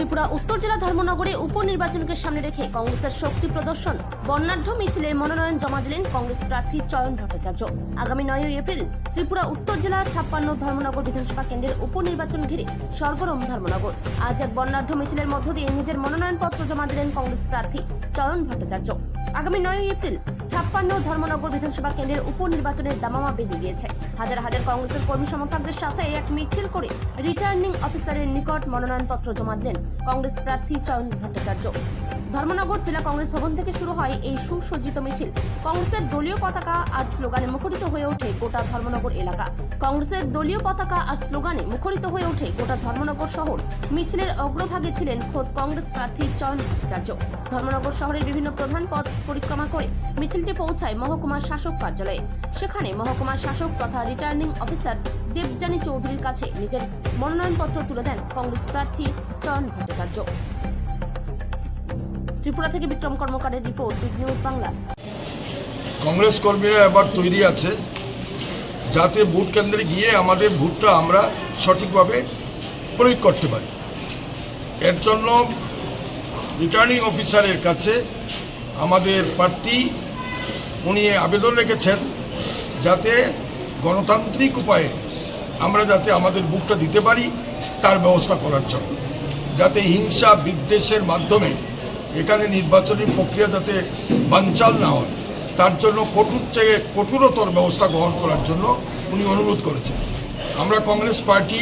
ত্রিপুরা উত্তর জেলা ধর্মনগরে উপনির্বাচনকে সামনে রেখে কংগ্রেসের শক্তি প্রদর্শন। বর্ণাঢ্য মিছিলে মনোনয়ন জমা দিলেন কংগ্রেস প্রার্থী চয়ন ভট্টাচার্য। আগামী 9 এপ্রিল ত্রিপুরা উত্তর জেলার 56 ধর্মনগর বিধানসভা কেন্দ্রের উপনির্বাচন ঘিরে সরগরম ধর্মনগর। আজ এক বর্ণাঢ্য মিছিলের মধ্য দিয়ে নিজের মনোনয়নপত্র জমা দিলেন কংগ্রেস প্রার্থী চয়ন ভট্টাচার্য। আগামী 9 এপ্রিল 56 ধর্মনগর বিধানসভা কেন্দ্রের উপনির্বাচনের দামামা বেজে গিয়েছে। হাজার হাজার কংগ্রেসের কর্মী সমর্থকদের সাথে এক মিছিল করে রিটার্নিং অফিসারের নিকট মনোনয়নপত্র জমা দিলেন কংগ্রেস প্রার্থী চয়ন ভট্টাচার্য। ধর্মনগর জেলা কংগ্রেস ভবন থেকে শুরু হয় এই সুসজ্জিত মিছিল। কংগ্রেসের দলীয় পতাকা আর স্লোগানে মুখরিত হয়ে ওঠে গোটা ধর্মনগর এলাকা। কংগ্রেসের দলীয় পতাকা আর স্লোগানে মুখরিত হয়ে ওঠে গোটা ধর্মনগর শহর। মিছিলের অগ্রভাগে ছিলেন খোদ কংগ্রেস প্রার্থী চয়ন ভট্টাচার্য। ধর্মনগর শহরের বিভিন্ন প্রধান পথ পরিক্রমা করে মিছিলটি পৌঁছায় মহকুমা শাসক কার্যালয়ে। সেখানে মহকুমা শাসক তথা রিটার্নিং অফিসার দেবযানী চৌধুরীর কাছে নিজের মনোনয়নপত্র তুলে দেন কংগ্রেস প্রার্থী চয়ন ভট্টাচার্য। ত্রিপুরা থেকে বিক্রম কর্মকারের report, big news Bangla. Congress কর্মীরা এবার তৈরি আছে যাতে ভোট কেন্দ্রে গিয়ে আমাদের ভোটটা আমরা সঠিকভাবে প্রয়োগ করতে পারি। এর জন্য রিটার্নিং অফিসারের কাছে আমাদের প্রার্থী উনি আবেদন রেখেছেন যাতে গণতান্ত্রিক উপায়ে আমরা যাতে আমাদের ভোটটা দিতে পারি তার ব্যবস্থা করার জন্য, যাতে হিংসা বিদ্বেষের মাধ্যমে এখানে নির্বাচনী প্রক্রিয়া যাতে বানচাল না হয় তার জন্য কঠোর থেকে কঠোরতর ব্যবস্থা গ্রহণ করার জন্য উনি অনুরোধ করেছেন। আমরা কংগ্রেস পার্টি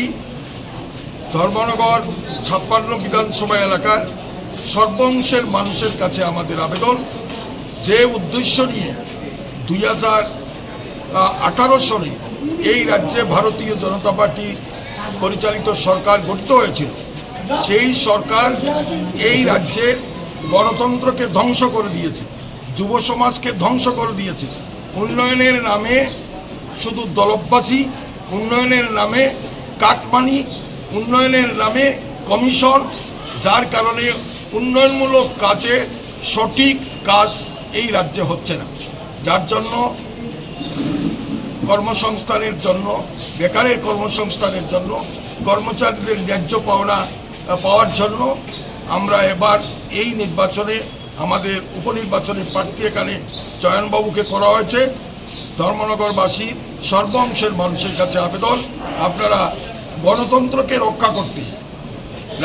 ধর্মনগর 56 বিধানসভা এলাকার সর্বংশের মানুষের কাছে আমাদের আবেদন, যে উদ্দেশ্য নিয়ে 2018 সালে এই রাজ্যে ভারতীয় জনতা পার্টি পরিচালিত সরকার গঠিত হয়েছিল, সেই সরকার এই রাজ্যের গণতন্ত্রকে ধ্বংস করে দিয়েছে, যুব সমাজকে ধ্বংস করে দিয়েছে। উন্নয়নের নামে শুধু দলববাজি, উন্নয়নের নামে কাটমানি, উন্নয়নের নামে কমিশন, যার কারণে উন্নয়নমূলক কাজে সঠিক কাজ এই রাজ্যে হচ্ছে না। যার জন্য কর্মসংস্থানের জন্য, বেকারের কর্মসংস্থানের জন্য, কর্মচারীদের ন্যায্য পাওয়ার জন্য আমরা এবার এই নির্বাচনে আমাদের উপনির্বাচনের প্রার্থী এখানে চয়নবাবুকে করা হয়েছে। ধর্মনগরবাসীর সর্বংশের মানুষের কাছে আবেদন, আপনারা গণতন্ত্রকে রক্ষা করতে,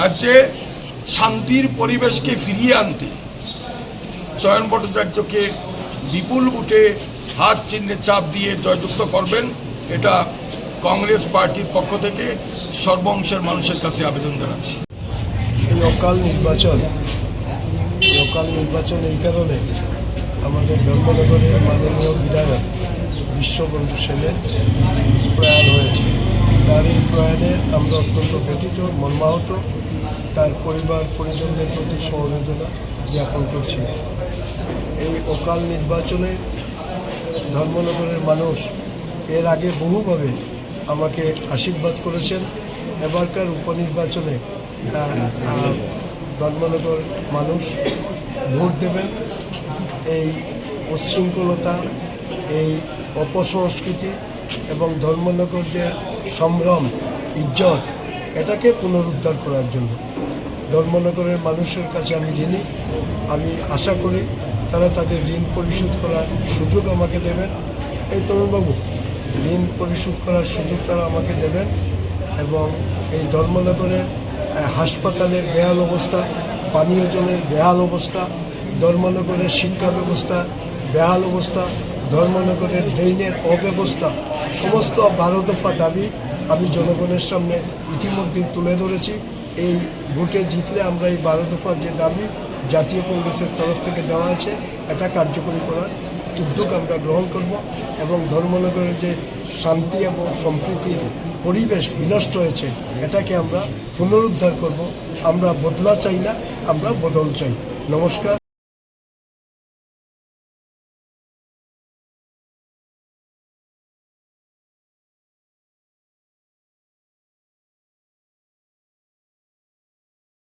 রাজ্যে শান্তির পরিবেশকে ফিরিয়ে আনতে চয়ন ভট্টাচার্যকে বিপুল ভোটে হাত চিহ্নে চাপ দিয়ে জয়যুক্ত করবেন, এটা কংগ্রেস পার্টির পক্ষ থেকে সর্বংশের মানুষের কাছে আবেদন জানাচ্ছি। এই অকাল নির্বাচন এই কারণে আমাদের ধর্মনগরের মাননীয় বিধায়ক বিশ্ববন্ধু সেনের প্রয়াণ হয়েছে। তার এই প্রয়াণে আমরা অত্যন্ত ব্যথিত, মর্মাহত। তার পরিবার পরিজনদের প্রতি সমবেদনা জ্ঞাপন করছি। এই অকাল নির্বাচনে ধর্মনগরের মানুষ এর আগে বহুভাবে আমাকে আশীর্বাদ করেছেন। এবারকার উপনির্বাচনে ধর্মনগর মানুষ ভোট দেবেন। এই উচ্ছৃঙ্খলতা, এই অপসংস্কৃতি এবং ধর্মনগরদের সম্ভ্রম, ইজ্জত, এটাকে পুনরুদ্ধার করার জন্য ধর্মনগরের মানুষের কাছে আমি ঋণী। আমি আশা করি তারা তাদের ঋণ পরিশোধ করার সুযোগ আমাকে দেবেন। এই তরুণবাবু, ঋণ পরিশোধ করার সুযোগ তারা আমাকে দেবেন এবং এই ধর্মনগরের হাসপাতালের বেহাল অবস্থা, পানীয় জলের বেহাল অবস্থা, ধর্মনগরের শিক্ষা ব্যবস্থা বেহাল অবস্থা, ধর্মনগরের ড্রেনের অব্যবস্থা, সমস্ত 12 দফা দাবি আমি জনগণের সামনে ইতিমধ্যেই তুলে ধরেছি। এই ভোটে জিতলে আমরা এই 12 দফার যে দাবি জাতীয় কংগ্রেসের তরফ থেকে দেওয়া আছে এটা কার্যকরী করার উদ্যোগ আমরা গ্রহণ করব এবং ধর্মনগরের যে শান্তি এবং সম্প্রীতির পরিবেশ বিনষ্ট হয়েছে এটাকে আমরা পুনরুদ্ধার করব। আমরা বদলা চাই না, আমরা বদল চাই। নমস্কার।